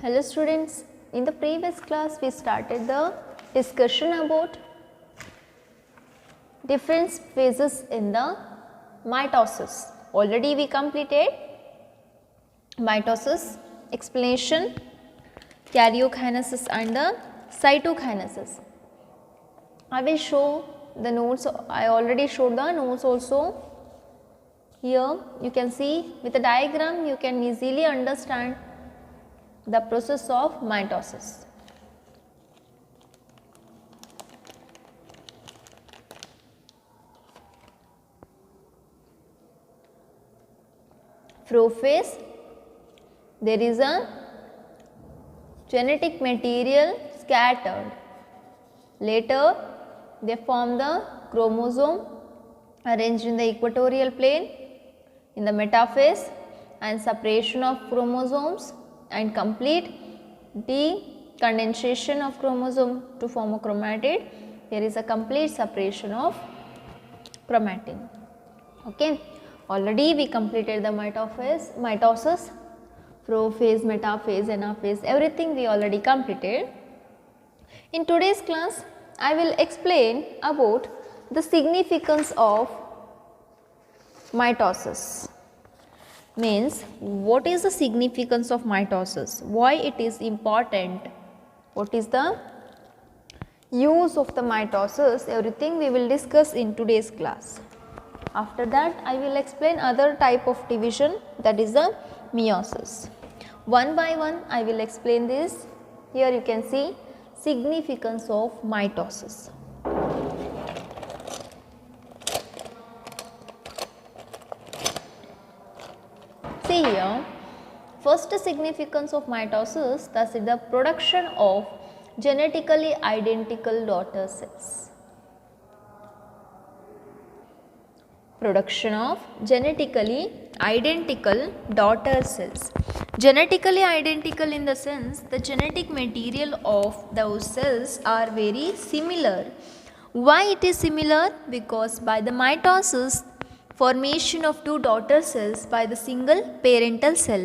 Hello students, in the previous class we started the discussion about different phases in the mitosis. Already we completed mitosis explanation, karyokinesis and the cytokinesis. I will show the notes, I already showed the notes also. Here you can see with the diagram you can easily understand the process of mitosis. Prophase, there is a genetic material scattered. Later they form the chromosome arranged in the equatorial plane in the metaphase and separation of chromosomes and complete decondensation of chromosome to form a chromatid. There is a complete separation of chromatin. Okay. Already we completed the mitosis, prophase, metaphase, anaphase, everything we already completed. In today's class, I will explain about the significance of mitosis. Means what is the significance of mitosis, why it is important, what is the use of the mitosis, everything we will discuss in today's class. After that I will explain other type of division, that is the meiosis. One by one I will explain this. Here you can see significance of mitosis. See here, first significance of mitosis, that is the production of genetically identical daughter cells. Production of genetically identical daughter cells. Genetically identical in the sense the genetic material of those cells are very similar. Why it is similar? Because by the mitosis, formation of two daughter cells by the single parental cell.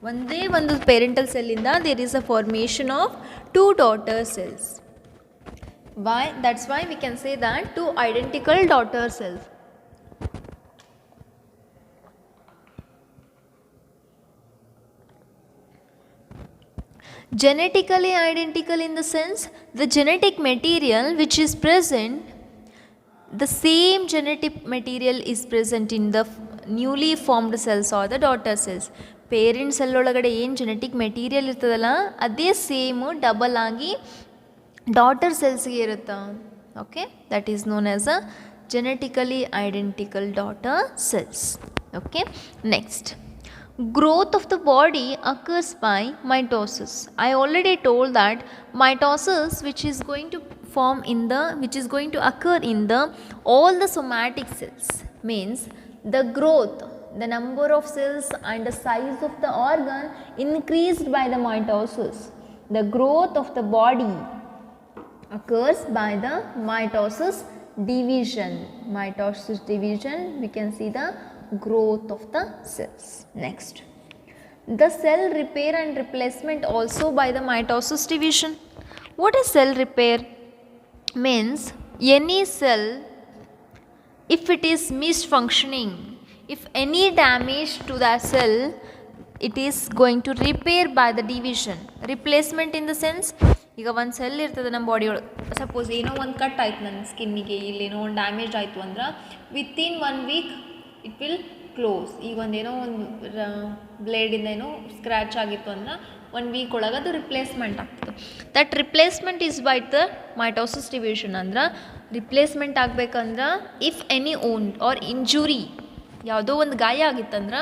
Onde one parental cell inda there is a formation of two daughter cells. Why? That's why we can say that two identical daughter cells. Genetically identical in the sense the genetic material which is present, the same genetic material is present in the newly formed cells or the daughter cells. Parent cell ಒಳಗಡೆ ಏನು genetic material ಇರ್ತದಲ್ಲ ಅದೇ same double ಆಗಿ daughter cellsಗೆ ಇರುತ್ತೆ. Okay, that is known as a genetically identical daughter cells. Okay, next. Growth of the body occurs by mitosis. I already told that mitosis which is going to occur in the all the somatic cells, means the growth, the number of cells and the size of the organ increased by the mitosis. The growth of the body occurs by the mitosis division. Mitosis division, we can see the growth of the cells. Next, the cell repair and replacement also by the mitosis division. What is cell repair? Means any cell, if it is misfunctioning, if any damage to that cell, it is going to repair by the division. Replacement in the sense, ಈಗ ಒಂದು cell ಇರ್ತದೆ ನಮ್ಮ body ಒಳಗೆ, suppose ಏನೋ ಒಂದು cut ಆಯ್ತು ನನ್ನ ಸ್ಕಿನ್ನಿಗೆ, ಇಲ್ಲೇನೋ ಒಂದು ಡ್ಯಾಮೇಜ್ ಆಯಿತು ಅಂದ್ರೆ within 1 week it will close. ಈಗ ಒಂದೇನೋ ಒಂದು ಬ್ಲೇಡಿಂದ ಏನೋ ಸ್ಕ್ರ್ಯಾಚ್ ಆಗಿತ್ತು ಅಂದ್ರೆ 1 ವೀಕ್ ಒಳಗೆ ಅದು ರಿಪ್ಲೇಸ್ಮೆಂಟ್ ಆಗ್ತದೆ. That replacement is by the mitosis division. ಅಂದ್ರೆ ರಿಪ್ಲೇಸ್ಮೆಂಟ್ ಆಗಬೇಕಂದ್ರೆ if any wound or injury, ಯಾವುದೋ ಒಂದು ಗಾಯ ಆಗಿತ್ತಂದ್ರೆ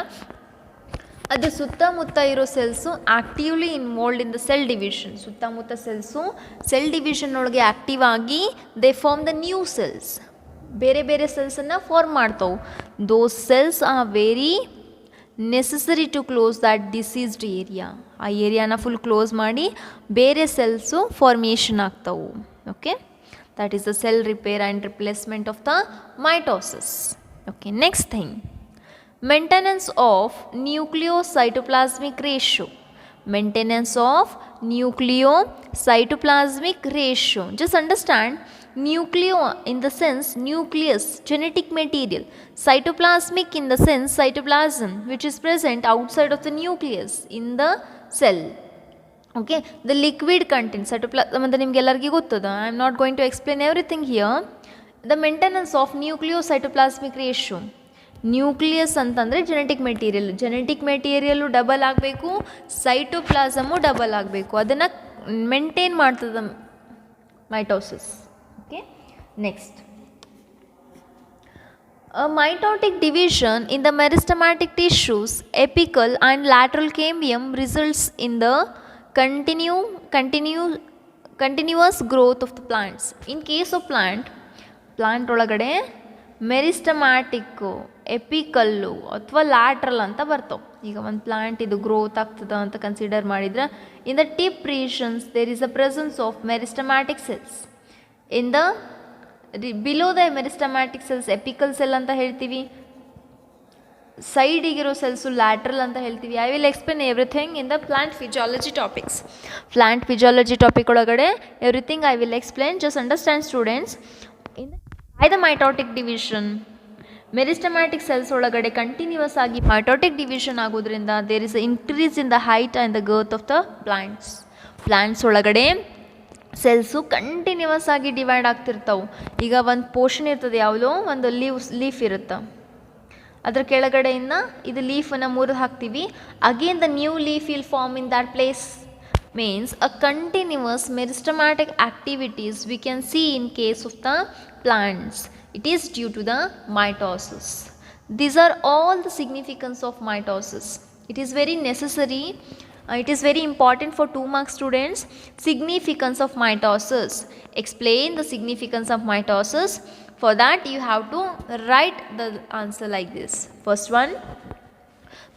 ಅದು ಸುತ್ತಮುತ್ತ ಇರೋ cells actively involved in the cell division. ಸುತ್ತಮುತ್ತ ಸೆಲ್ಸು ಸೆಲ್ ಡಿವಿಷನ್ ಒಳಗೆ ಆ್ಯಕ್ಟಿವ್ ಆಗಿ they form the new cells. ಬೇರೆ ಬೇರೆ ಸೆಲ್ಸನ್ನು ಫಾರ್ಮ್ ಮಾಡ್ತಾವೆ. Those cells are very necessary to close that diseased area. ಆ ಏರಿಯಾನ ಫುಲ್ ಕ್ಲೋಸ್ ಮಾಡಿ ಬೇರೆ ಸೆಲ್ಸು ಫಾರ್ಮೇಷನ್ ಆಗ್ತಾವೆ. Okay, that is the cell repair and replacement of the mitosis. Okay, next thing, maintenance of nucleocytoplasmic ratio. Maintenance of nucleocytoplasmic ratio. Just understand, nucleo in the sense nucleus, genetic material. Cytoplasmic in the sense cytoplasm, which is present outside of the nucleus in the cell. Okay, the liquid content cytoplasm anta nimge ellargi gottada. I am not going to explain everything here. The maintenance of nucleocytoplasmic ratio. Nucleus ಅಂತಂದರೆ genetic material double ಆಗಬೇಕು, ಸೈಟೋಪ್ಲಾಸಮು double ಆಗಬೇಕು. ಅದನ್ನು maintain ಮಾಡ್ತದೆ mitosis. Okay, next, a mitotic division in the meristematic tissues, apical and lateral cambium results in the continuous growth of the plants. In case of plant ಒಳಗಡೆ ಮೆರಿಸ್ಟಮ್ಯಾಟಿಕ್ಕು, ಎಪಿಕಲ್ಲು ಅಥವಾ lateral ಅಂತ ಬರ್ತಾವೆ. ಈಗ ಒಂದು ಪ್ಲಾಂಟ್ ಇದು ಗ್ರೋತ್ ಆಗ್ತದೆ ಅಂತ ಕನ್ಸಿಡರ್ ಮಾಡಿದ್ರೆ, in the tip regions there is a presence of meristematic cells. In the below the meristematic cells apical cell ಅಂತ ಹೇಳ್ತೀವಿ, ಸೈಡಿಗಿರೋ ಸೆಲ್ಸು ಲ್ಯಾಟ್ರಲ್ ಅಂತ ಹೇಳ್ತೀವಿ. I will explain everything in the plant physiology topics. Plant physiology topic ಒಳಗಡೆ everything I will explain. Just understand students. By the mitotic division, meristematic cells ಒಳಗಡೆ continuous ಆಗಿ mitotic division ಆಗೋದ್ರಿಂದ there is a increase in the height and the girth of the plants ಒಳಗಡೆ cells continuous ಆಗಿ divide ಆಗ್ತಿರ್ತಾವೆ. ಈಗ ಒಂದು portion ಇರ್ತದೆ, ಯಾವುದೋ ಒಂದು ಲೀಫ್ ಇರುತ್ತೆ, ಅದರ ಕೆಳಗಡೆಯಿಂದ ಇದು ಲೀಫನ್ನು ಮುರಿದು ಹಾಕ್ತೀವಿ. Again the new leaf will form in that place. Means a continuous meristematic activities we can see in case of the plants. It is due to the mitosis. These are all the significance of mitosis. It is very necessary. It is very important for 2 mark students. Significance of mitosis. Explain the significance of mitosis. For that you have to write the answer like this. First one,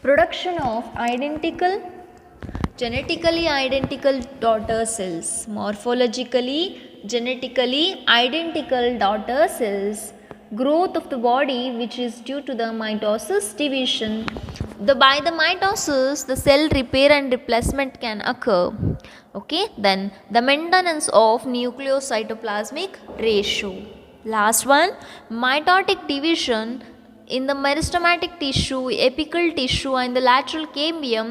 production of genetically identical daughter cells. Morphologically, genetically identical daughter cells. Growth of the body which is due to the mitosis division. By the mitosis, the cell repair and replacement can occur. Okay, then the maintenance of nucleocytoplasmic ratio. Last one, mitotic division in the meristematic tissue, apical tissue and the lateral cambium,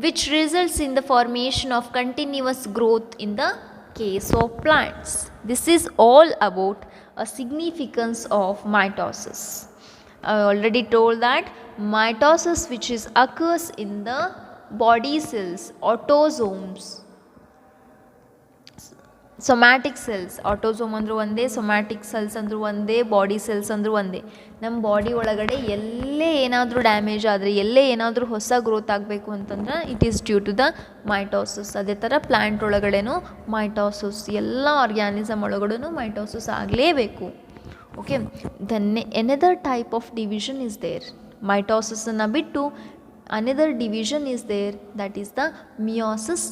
which results in the formation of continuous growth in the case of plants. This is all about a significance of mitosis. I already told that mitosis which occurs in the body cells, autosomes, somatic cells, autosome ಅಂದರೂ ಒಂದೇ, somatic cells ಅಂದರೂ ಒಂದೇ, body cells ಅಂದರೂ ಒಂದೇ. ನಮ್ಮ body ಒಳಗಡೆ ಎಲ್ಲೇ ಏನಾದರೂ ಡ್ಯಾಮೇಜ್ ಆದರೆ, ಎಲ್ಲೇ ಏನಾದರೂ ಹೊಸ ಗ್ರೋತ್ ಆಗಬೇಕು ಅಂತಂದ್ರೆ it is due to the mitosis. ಅದೇ ಥರ ಪ್ಲ್ಯಾಂಟ್ ಒಳಗಡೆನೂ ಮೈಟೋಸಿಸ್, ಎಲ್ಲ ಆರ್ಗ್ಯಾನಿಸಮ್ ಒಳಗಡೆನೂ ಮೈಟೋಸಿಸ್ ಆಗಲೇಬೇಕು. Okay, another type of division is there. ಮೈಟೋಸಿಸನ್ನು ಬಿಟ್ಟು another division is there, that is the meiosis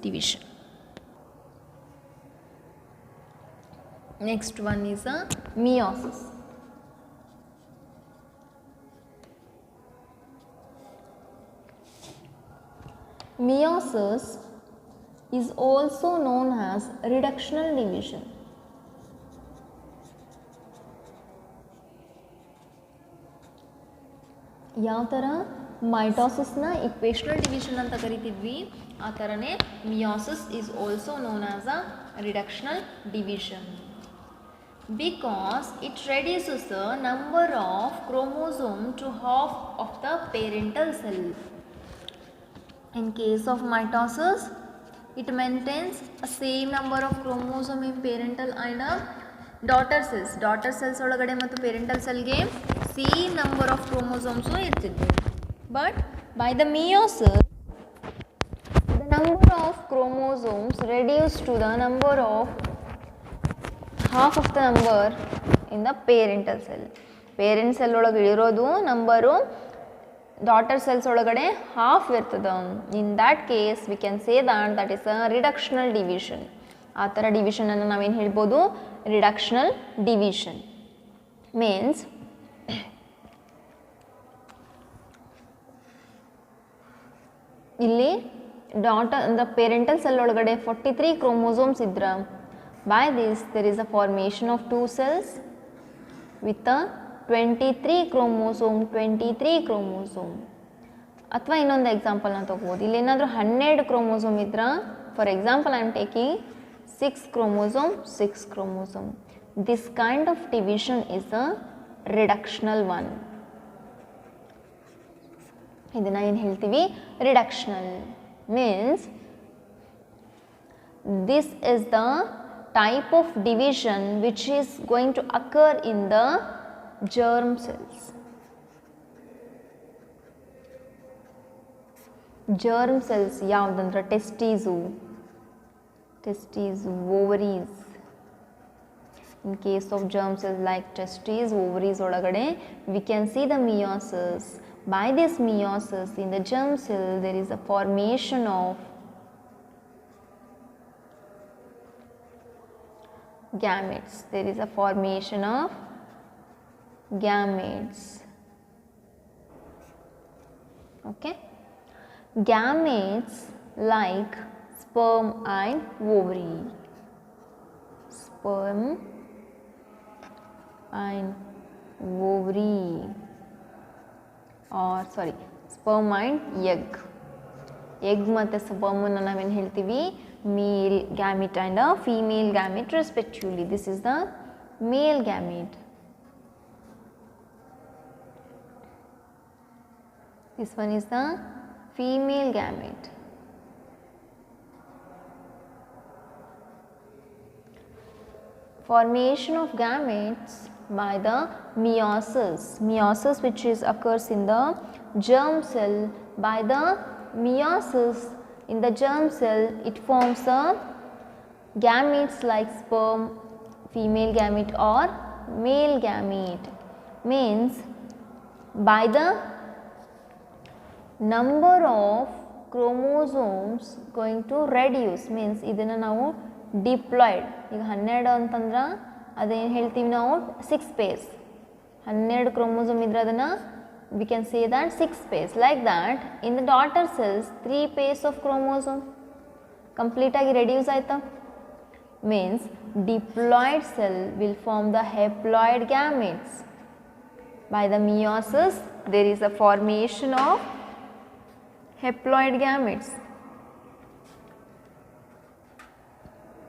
division. Next one is a meiosis. Meiosis is also known as reductional division. ಯಾವ ಥರ ಮೈಟೋಸಿಸ್ನ ಇಕ್ವೇಷನಲ್ division ಅಂತ ಕರಿತಿದ್ವಿ, ಆ ಥರನೇ meiosis is also known as a reductional division. Because it reduces the number of chromosome to half of the parental cell. In case of mitosis, it maintains a same number of chromosome in parental and daughter cells. Daughter cells ಒಳಗಡೆ ಮತ್ತು parental cellಗೆ same number of chromosomes ಇರ್ತಿದ್ವು. But by the meiosis, the number of chromosomes reduced to the number of half of the number in the parental cell. Parent cell ಒಳಗೆ ಇರೋದು number daughter cells ಒಳಗಡೆ half ಇರ್ತದೆ. In that case we can say that is a reductional division. ಆ ಥರ ಡಿವಿಷನನ್ನು ನಾವೇನು ಹೇಳ್ಬೋದು, reductional division. Means ಇಲ್ಲಿ daughter the parental cell ಒಳಗಡೆ 43 ಕ್ರೋಮೋಸೋಮ್ಸ್ ಇದ್ರ by this there is a formation of 2 cells with a 23 chromosome. ಅಥವಾ ಇನ್ನೊಂದು ಎಕ್ಸಾಂಪಲ್ನ ತೊಗೋಬೋದು. ಇಲ್ಲಿ ಏನಾದರೂ 12 ಕ್ರೋಮೋಸೋಮ್ ಇದ್ರೆ, for example I am taking 6 chromosome. This kind of division is a reductional one. ಇದನ್ನು ಏನು ಹೇಳ್ತೀವಿ? Reductional means this is the type of division which is going to occur in the germ cells. Germ cells ಯಾವುದಂದ್ರೆ testes, ovaries. In case of germ cells like testes, ovaries ಒಳಗಡೆ we can see the meiosis. By this meiosis in the germ cell there is a formation of gametes. There is a formation of gametes. Okay, gametes like sperm and ovary. Sperm and ovary, or sorry, sperm and egg. Egg ಮತ್ತು sperm ಅನ್ನು ನಾವೇನು ಹೇಳ್ತೀವಿ? Male gamete and a female gamete respectively. This is the male gamete. This one is the female gamete. Formation of gametes by the meiosis which occurs in the germ cell. By the meiosis in the germ cell, it forms a gametes like sperm, female gamete or male gamete. Means by the number of chromosomes going to reduce. Means ಇದನ್ನು ನಾವು diploid, ಈಗ 12 ಅಂತಂದ್ರೆ ಅದೇನು ಹೇಳ್ತೀವಿ ನಾವು? 6 pairs. 12 chromosome ಇದ್ರೆ ಅದನ್ನು we can say that 6 pairs. Like that in the daughter cells 3 pairs of chromosome complete agi reduce aita. Means diploid cell will form the haploid gametes. By the meiosis there is a formation of haploid gametes.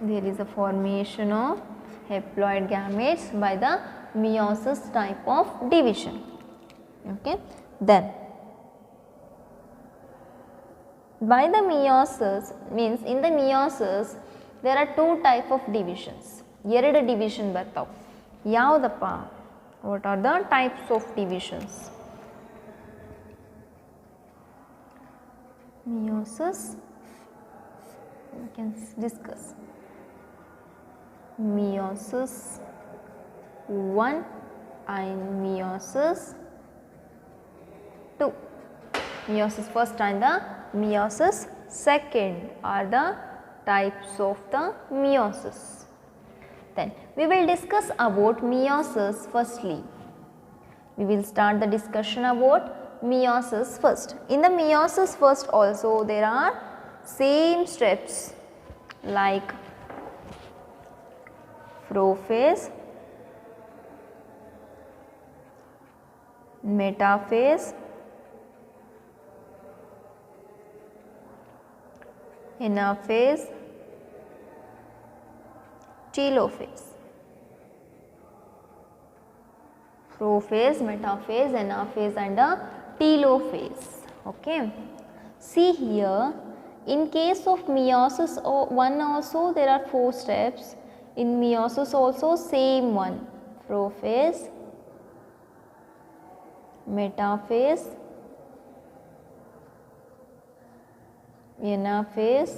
There is a formation of haploid gametes by the meiosis type of division. Okay, then by the meiosis means in the meiosis there are 2 type of divisions. ಎರಡು division ಬರ್ತಾವ. ಯಾವುದಪ್ಪ? What are the types of divisions? Meiosis we can discuss. Meiosis 1 and meiosis 2. Meiosis first and the meiosis second are the types of the meiosis. Then we will discuss about meiosis firstly. We will start the discussion about meiosis first. In the meiosis first also there are same steps like prophase, metaphase, anaphase, telophase. Prophase, metaphase, anaphase and a telophase. Okay. See here, in case of meiosis 1 also there are 4 steps. In meiosis also same one. Prophase, metaphase, anaphase,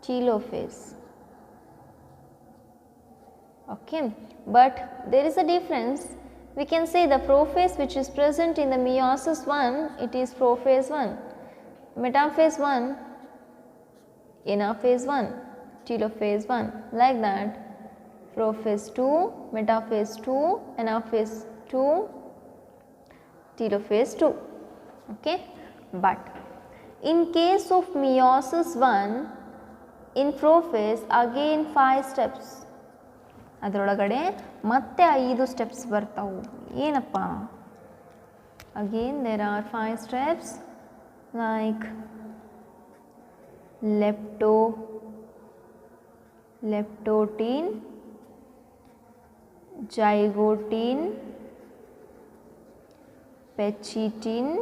telophase. Okay, but there is a difference. We can say the prophase which is present in the meiosis 1, it is prophase 1, metaphase 1, anaphase 1, telophase 1, like that. Prophase 2, metaphase 2, anaphase 2, telophase 2. Okay, But in case of meiosis 1, in prophase again 5 steps. ಅದರೊಳಗಡೆ ಮತ್ತೆ 5 steps ಬರ್ತಾವು. ಏನಪ್ಪ? Again there are 5 steps like leptotene, zygotene, pectine,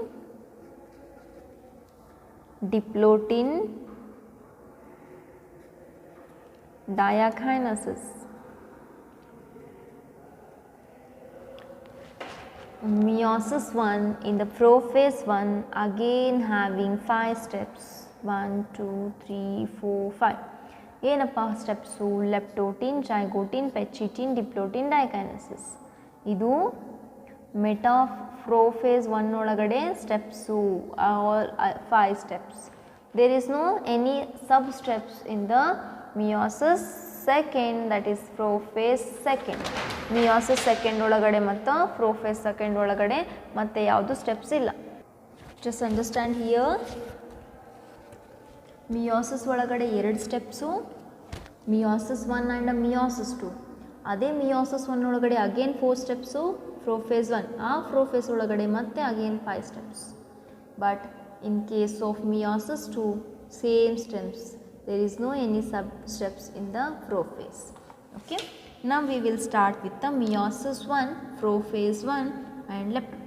diplotene, diakinesis. Meiosis 1 in the prophase 1 again having 5 steps. 1, 2, 3, 4, 5. ಏನಪ್ಪ steps? ಲೆಪ್ಟೋಟಿನ್, ಜೈಗೋಟಿನ್, ಪೆಚಿಟಿನ್, ಡಿಪ್ಲೋಟಿನ್, ಡೈಕೈನೆಸಿಸ್. ಇದು ಮೆಟಾಪ್ರೋಫೇಸ್ 1 ಒಳಗಡೆ steps, all 5 steps. There is no any sub steps in the meiosis second, that is prophase second. Meiosis second ಒಳಗಡೆ ಮತ್ತು prophase second ಒಳಗಡೆ ಮತ್ತೆ ಯಾವುದು steps ಇಲ್ಲ. Just understand here. ಮಿಯೋಸಿಸ್ ಒಳಗಡೆ 2 ಸ್ಟೆಪ್ಸು, ಮಿಯೋಸಿಸ್ 1 ಆ್ಯಂಡ್ ಮಿಯೋಸಿಸ್ 2. ಅದೇ ಮಿಯೋಸಿಸ್ 1 ಒಳಗಡೆ again 4 steps, prophase 1. ಆ ಪ್ರೋಫೇಸ್ ಒಳಗಡೆ ಮತ್ತೆ again 5 steps. But in case of meiosis 2, same steps. There is no any sub steps in the prophase. Okay. Now we will start with the meiosis 1, prophase 1 and leptotene.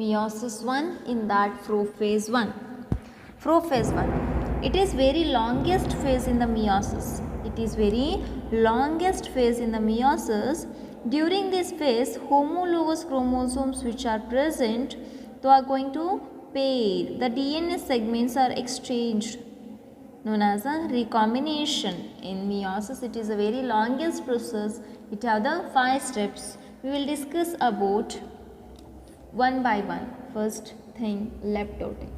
Meiosis 1 in that prophase 1. Prophase 1. It is very longest phase in the meiosis. It is very longest phase in the meiosis. During this phase, homologous chromosomes which are present, they are going to pair. The DNA segments are exchanged, known as a recombination. In meiosis, it is a very longest process. It has the 5 steps. We will discuss about one by one. First thing, leptotene.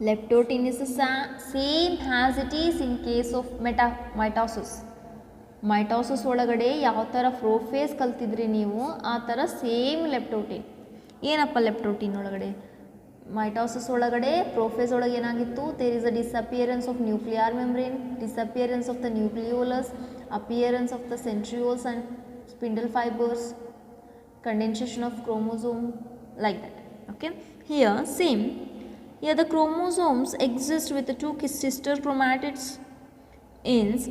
Leptotene is the same as it is in case of mitosis. Mitosis ಒಳಗಡೆ ಯಾವ ಥರ prophase ಕಲ್ತಿದ್ರಿ ನೀವು, ಆ ಥರ same ಲೆಪ್ಟೋಟಿನ್. ಏನಪ್ಪ ಲೆಪ್ಟೋಟಿನ್ ಒಳಗಡೆ? Mitosis ಒಳಗಡೆ prophase ಒಳಗೆ ಏನಾಗಿತ್ತು? There is a disappearance of nuclear membrane, disappearance of the nucleolus, appearance of the centrioles and spindle fibers, condensation of chromosome, like that. Okay, here same. Here the chromosomes exist with the 2 sister chromatids. Is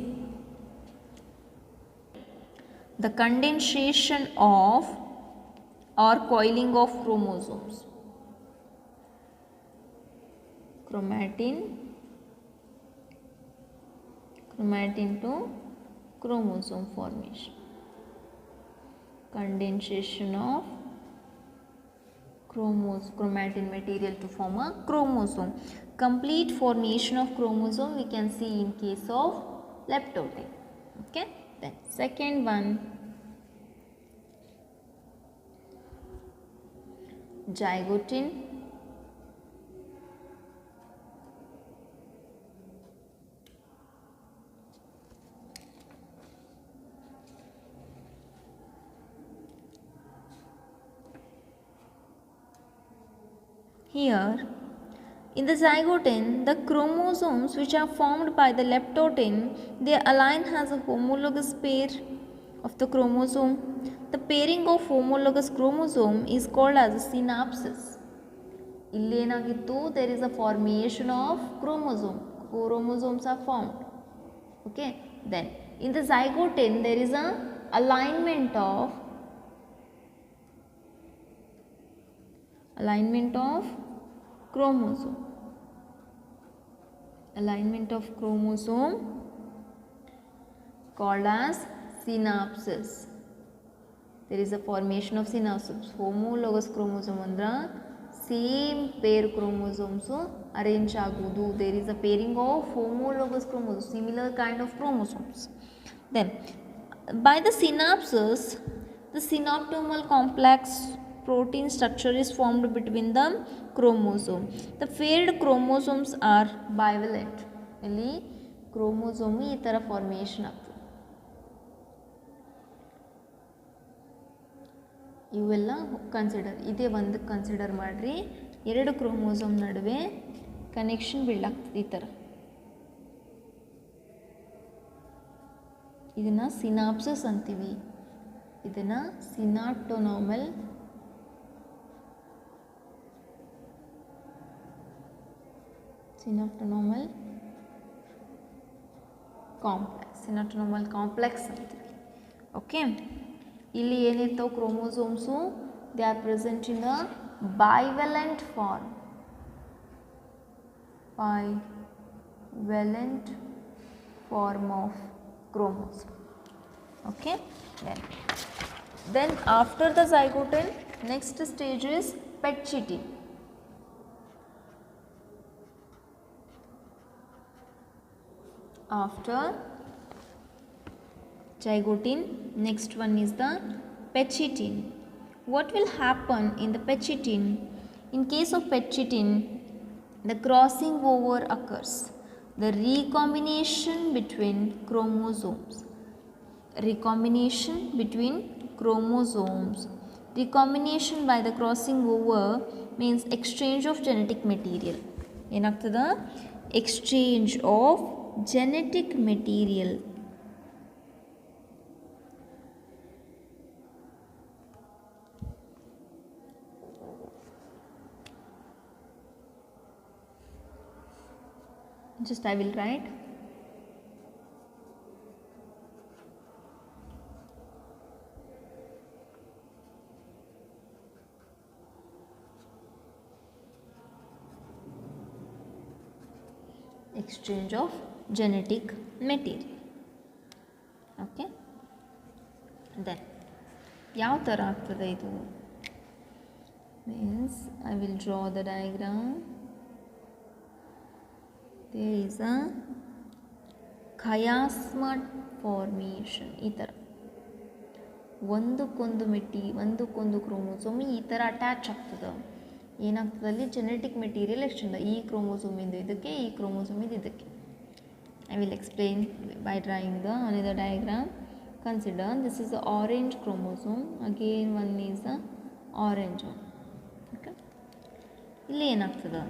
the condensation of or coiling of chromosomes. Chromatin to chromosome formation. Condensation of chromatin material to form a chromosome. Complete formation of chromosome we can see in case of leptotene. Okay, then second one, zygotine. Here, in the zygotine, the chromosomes which are formed by the leptotene, they align as a homologous pair of the chromosome. The pairing of homologous chromosome is called as a synapsis. There is a formation of chromosome. Chromosomes are formed. Okay. Then, in the zygotine, there is a alignment of chromosome. Alignment of chromosome called as synapsis. There is a formation of synapsis. Homologous chromosome andra same pair chromosomes arrange ಆಗೋದು, there is a pairing of homologous chromosome, similar kind of chromosomes. Then by the synapses, the synaptomal complex protein structure is formed between the chromosome. The paired chromosomes are bivalent. ಇಲ್ಲಿ chromosome ಈ ಥರ formation ಆಗ್ತದೆ. ಇವೆಲ್ಲ consider, ಇದೇ ಒಂದು consider ಮಾಡಿರಿ. ಎರಡು chromosome ನಡುವೆ ಕನೆಕ್ಷನ್ ಬಿಲ್ಡ್ ಆಗ್ತದೆ ಈ ಥರ. ಇದನ್ನು ಸಿನಾಪ್ಸಸ್ ಅಂತೀವಿ, ಇದನ್ನು ಸಿನಾಪ್ಟೋನೋಮಲ್ ಕಾಂಪ್ಲೆಕ್ಸ್ ಅಂತೀವಿ. ಓಕೆ, ಇಲ್ಲಿ ಏನಿರ್ತಾವೆ chromosomes, they are present in the bivalent form of chromosome. Okay, then after the zygote, next stage is pectine. After zygote, next one is the pectine. What will happen in the pectine? In case of pectine, the crossing over occurs, the recombination between chromosomes. Recombination by the crossing over means exchange of genetic material. ಏನಾಗ್ತದ? Exchange of genetic material. Just I will write. Exchange of genetic material. Okay, then ಯಾವ ಥರ ಆಗ್ತದೆ ಇದು? Means I will draw the diagram. There is a chiasma formation. ಈ ಥರ ಒಂದಕ್ಕೊಂದು chromosome ಈ ಥರ ಅಟ್ಯಾಚ್ ಆಗ್ತದೆ. ಏನಾಗ್ತದೆ ಅಲ್ಲಿ? Genetic material exchange. ಈ ಕ್ರೋಮೋಸೋಮಿಂದ ಇದಕ್ಕೆ, ಈ ಕ್ರೋಮೋಸೋಮಿಂದ ಇದಕ್ಕೆ. I will explain by drawing the another diagram. Consider this is the orange chromosome, again one is the orange one. Okay, ಇಲ್ಲಿ ಏನಾಗ್ತದೆ?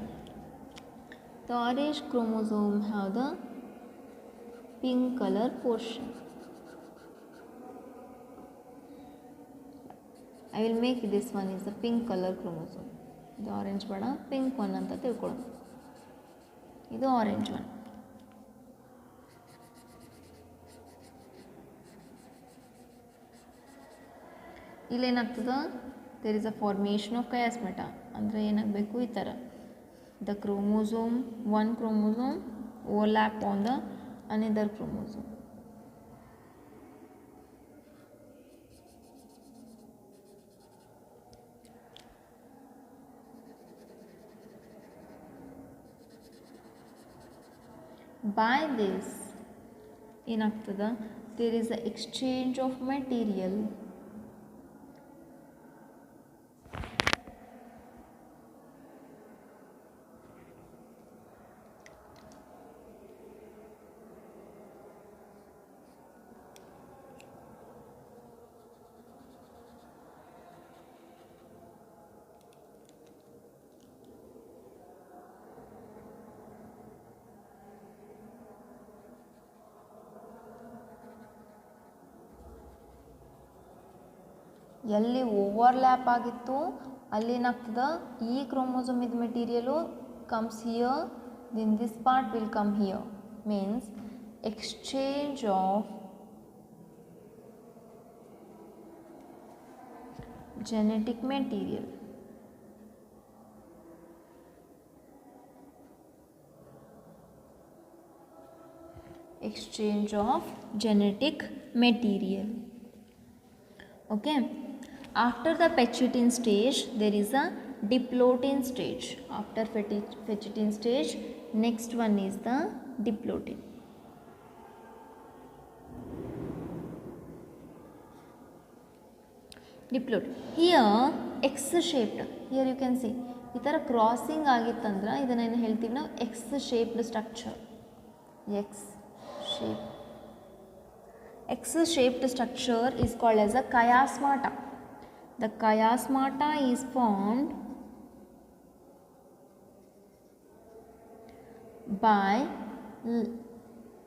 The orange chromosome have the pink color portion. I will make this one is the pink color chromosome. ಇದು orange ಬೇಡ, pink one ಅಂತ ತಿಳ್ಕೊಳ್ಳೋಣ. ಇದು orange one. ಇಲ್ಲೇನಾಗ್ತದೆ? There is a formation of chiasmata. ಅಂದರೆ ಏನಾಗಬೇಕು? ಈ ಥರ the one chromosome overlap on the another chromosome. By this ಏನಾಗ್ತದೆ? there is a exchange of material. ಎಲ್ಲಿ ಓವರ್ಲ್ಯಾಪ್ ಆಗಿತ್ತು ಅಲ್ಲೇನಾಗ್ತದೆ? ಈ ಕ್ರೋಮೋಸೋಮ್ ಇದು material comes here, then this part will come here. Means exchange of genetic material. Exchange of genetic material. Okay, after the pectine stage there is a diplotin stage. After Fecitian stage, next one is the diplotin. Diplotin. Here X shaped. Here you can see. ಈ ಥರ crossing ಆಗಿತ್ತಂದ್ರೆ ಇದನ್ನೇನು ಹೇಳ್ತೀವಿ ನಾವು X shaped structure. X shaped structure is called as a chiasmata. The chiasmata is formed by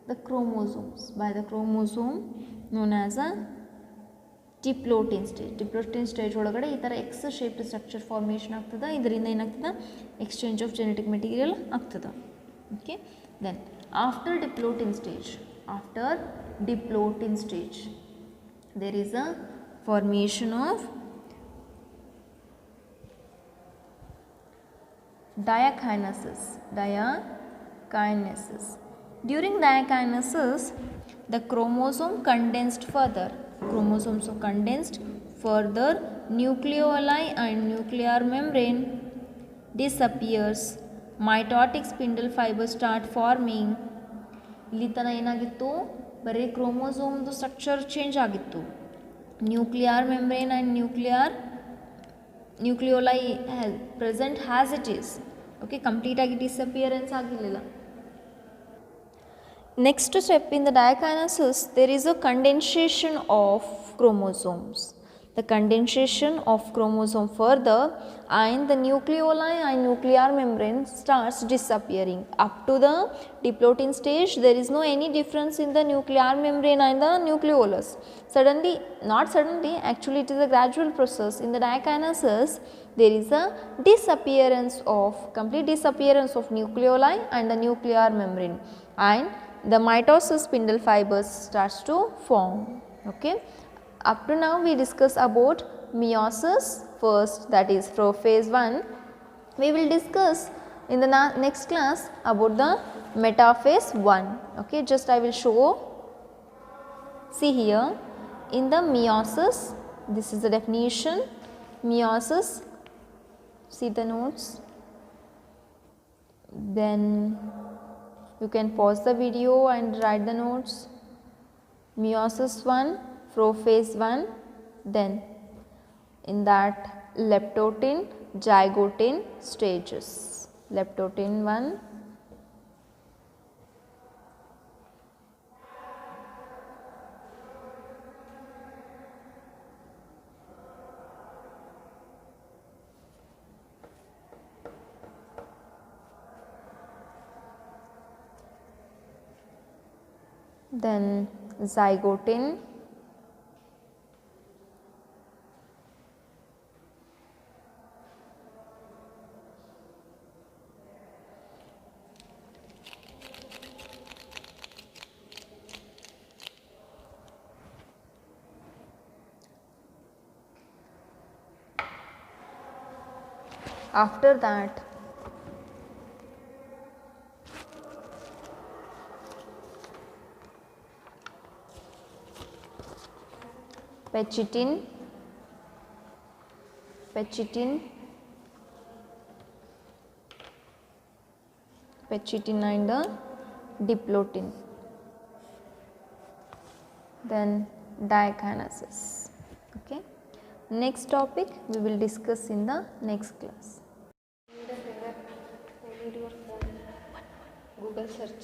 the chromosomes, by the chromosome known as a diplotin stage. Diplotin stage ಒಳಗಡೆ ಈ ಥರ X shaped structure formation ಆಗ್ತದೆ. ಇದರಿಂದ ಏನಾಗ್ತದೆ, exchange of genetic material ಆಗ್ತದೆ. Okay, then after diplotene stage there is a formation of diakinesis. During diakinesis, the chromosome condensed further. Chromosomes are condensed further. Nucleoli and nuclear membrane disappears. Mitotic spindle fibers start forming. ಇಲ್ಲಿ ತನಕ ಏನಾಗಿತ್ತು, ಬರೀ ಕ್ರೋಮೋಸೋಮ್ದು structure change ಆಗಿತ್ತು. Nuclear membrane and nucleoli present has it is. Okay, ಕಂಪ್ಲೀಟಾಗಿ disappearance ಆಗಿರಲಿಲ್ಲ. Next step in the diakinesis, there is a condensation of chromosomes. The condensation of chromosome further and the nucleoli and nuclear membrane starts disappearing. Up to the diplotin stage, there is no any difference in the nuclear membrane and the nucleolus. Not suddenly, actually it is a gradual process. In the diakinesis, there is a complete disappearance of nucleoli and the nuclear membrane, and the mitosis spindle fibers starts to form. Okay, up to now we discuss about meiosis first, that is prophase 1. We will discuss in the next class about the metaphase 1. Okay, just I will show. See here, in the meiosis, this is the definition. Meiosis, see the notes, then you can pause the video and write the notes. Meiosis 1, prophase 1, then in that leptotin, zygotin stages. Leptotin 1, then zygotin, after that Pectitin and the diplotin, then diakinesis. Okay, next topic we will discuss in the next class. Google search.